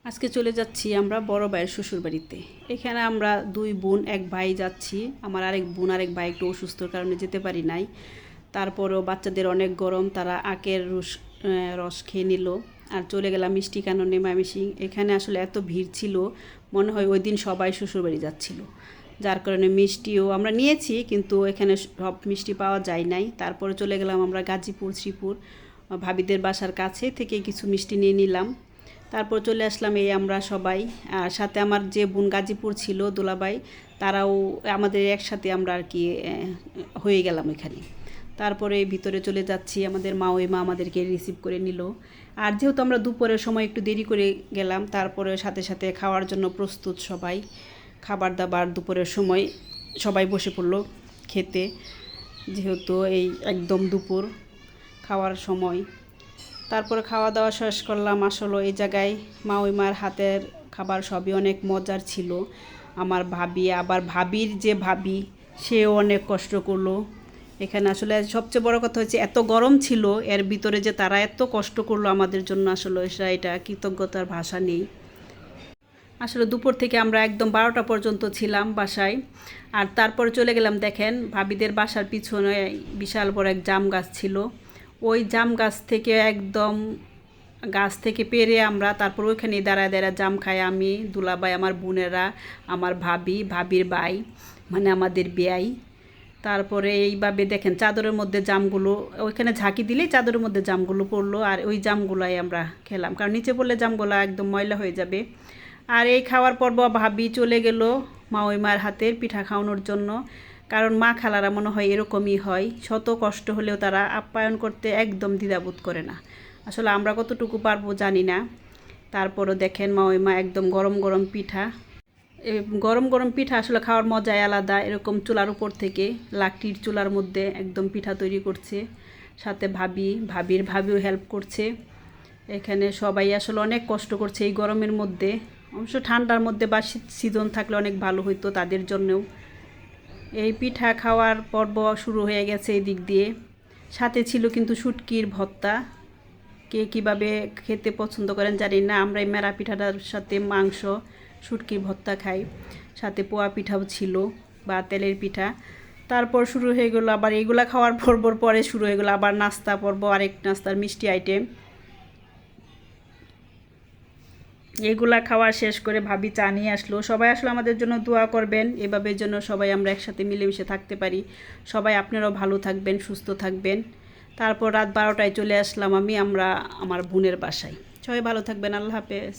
আজকে চলে যাচ্ছি আমরা বড় ভাইয়ের শ্বশুর বাড়িতে। এখানে আমরা দুই বোন এক ভাই যাচ্ছি। আমার আরেক বোন আরেক ভাই একটু অসুস্থর কারণে যেতে পারি নাই। তারপরেও বাচ্চাদের অনেক গরম, তারা আখের রস খেয়ে নিল। আর চলে গেলাম মিষ্টি কাননে ময়মনসিংহ। এখানে আসলে এত ভিড় ছিল, মনে হয় ওই দিন সবাই শ্বশুরবাড়ি যাচ্ছিল, যার কারণে মিষ্টিও আমরা নিয়েছি, কিন্তু এখানে সব মিষ্টি পাওয়া যায় নাই। তারপরে চলে গেলাম আমরা গাজীপুর শ্রীপুর, ভাবিদের বাসার কাছে থেকে কিছু মিষ্টি নিয়ে নিলাম। তারপর চলে আসলাম এই আমরা সবাই, আর সাথে আমার যে বোন গাজীপুর ছিল দুলাভাই, তারাও আমাদের একসাথে আমরা আর কি হয়ে গেলাম এখানে। তারপরে ভিতরে চলে যাচ্ছি, আমাদের মা ওই মা আমাদেরকে রিসিভ করে নিল। আর যেহেতু আমরা দুপুরের সময় একটু দেরি করে গেলাম, তারপরে সাথে সাথে খাওয়ার জন্য প্রস্তুত সবাই। খাবার দাবার দুপুরের সময় সবাই বসে পড়লো খেতে, যেহেতু এই একদম দুপুর খাওয়ার সময়। তারপরে খাওয়া দাওয়া শেষ করলাম। আসলে এই জায়গায় মা ওই মার হাতের খাবার সবই অনেক মজার ছিল। আমার ভাবি, আবার ভাবির যে ভাবি, সেও অনেক কষ্ট করলো এখানে। আসলে সবচেয়ে বড় কথা হচ্ছে এত গরম ছিল, এর ভিতরে যে তারা এত কষ্ট করলো আমাদের জন্য, আসলে এটা কৃতজ্ঞতার ভাষা নেই। আসলে দুপুর থেকে আমরা একদম 12টা পর্যন্ত ছিলাম বাসায়। আর তারপরে চলে গেলাম, দেখেন ভাবিদের বাসার পিছনে বিশাল বড় এক জাম গাছ ছিল। ওই জাম গাছ থেকে একদম গাছ থেকে পেরে আমরা তারপর ওইখানে দাঁড়ায় দাঁড়ায় জাম খাই, আমি, দুলাভাই, আমার বোনেরা, আমার ভাবি, ভাবির ভাই, মানে আমাদের বেয়াই। তারপরে এইভাবে দেখেন চাদরের মধ্যে জামগুলো, ওইখানে ঝাঁকি দিলেই চাদরের মধ্যে জামগুলো পড়লো, আর ওই জামগুলোই আমরা খেলাম, কারণ নিচে পড়লে জামগুলো একদম ময়লা হয়ে যাবে। আর এই খাওয়ার পর ভাবি চলে গেল মা ওই মার হাতের পিঠা খাওয়ানোর জন্য, কারণ মা খালারা মনে হয় এরকমই হয়, শত কষ্ট হলেও তারা আপ্যায়ন করতে একদম দ্বিধাবোধ করে না। আসলে আমরা কতটুকু পারবো জানি না। তারপরও দেখেন মা ওই মা একদম গরম গরম পিঠা, গরম গরম পিঠা আসলে খাওয়ার মজাই আলাদা। এরকম চুলার উপর থেকে লাকড়ির চুলার মধ্যে একদম পিঠা তৈরি করছে, সাথে ভাবির ভাবিও হেল্প করছে। এখানে সবাই আসলে অনেক কষ্ট করছে এই গরমের মধ্যে। অবশ্য ঠান্ডার মধ্যে বা সিজন থাকলে অনেক ভালো হইতো তাদের জন্যও। এই পিঠা খাওয়ার পর্ব শুরু হয়ে গেছে এই দিক দিয়ে। সাথে ছিল কিন্তু শুটকির ভর্তা। কে কীভাবে খেতে পছন্দ করেন জানি না, আমরা এই মেরা পিঠাটার সাথে মাংস, শুটকির ভর্তা খাই। সাথে পোয়া পিঠাও ছিল বা তেলের পিঠা। তারপর শুরু হয়ে গেলো আবার এইগুলা খাওয়ার পর্বর পরে শুরু হয়ে গেলো আবার নাস্তা পর্ব, আরেক নাস্তার মিষ্টি আইটেম। এগুলা খাওয়া শেষ করে ভাবি চা নিয়ে আসলো। সবাই আসলে আমাদের জন্য দোয়া করবেন, এভাবে যেন সবাই আমরা একসাথে মিলেমিশে থাকতে পারি। সবাই আপনারাও ভালো থাকবেন, সুস্থ থাকবেন। তারপর রাত 12টায় চলে আসলাম আমরা আমার বোনের বাসায়। সবাই ভালো থাকবেন, আল্লাহ হাফেজ।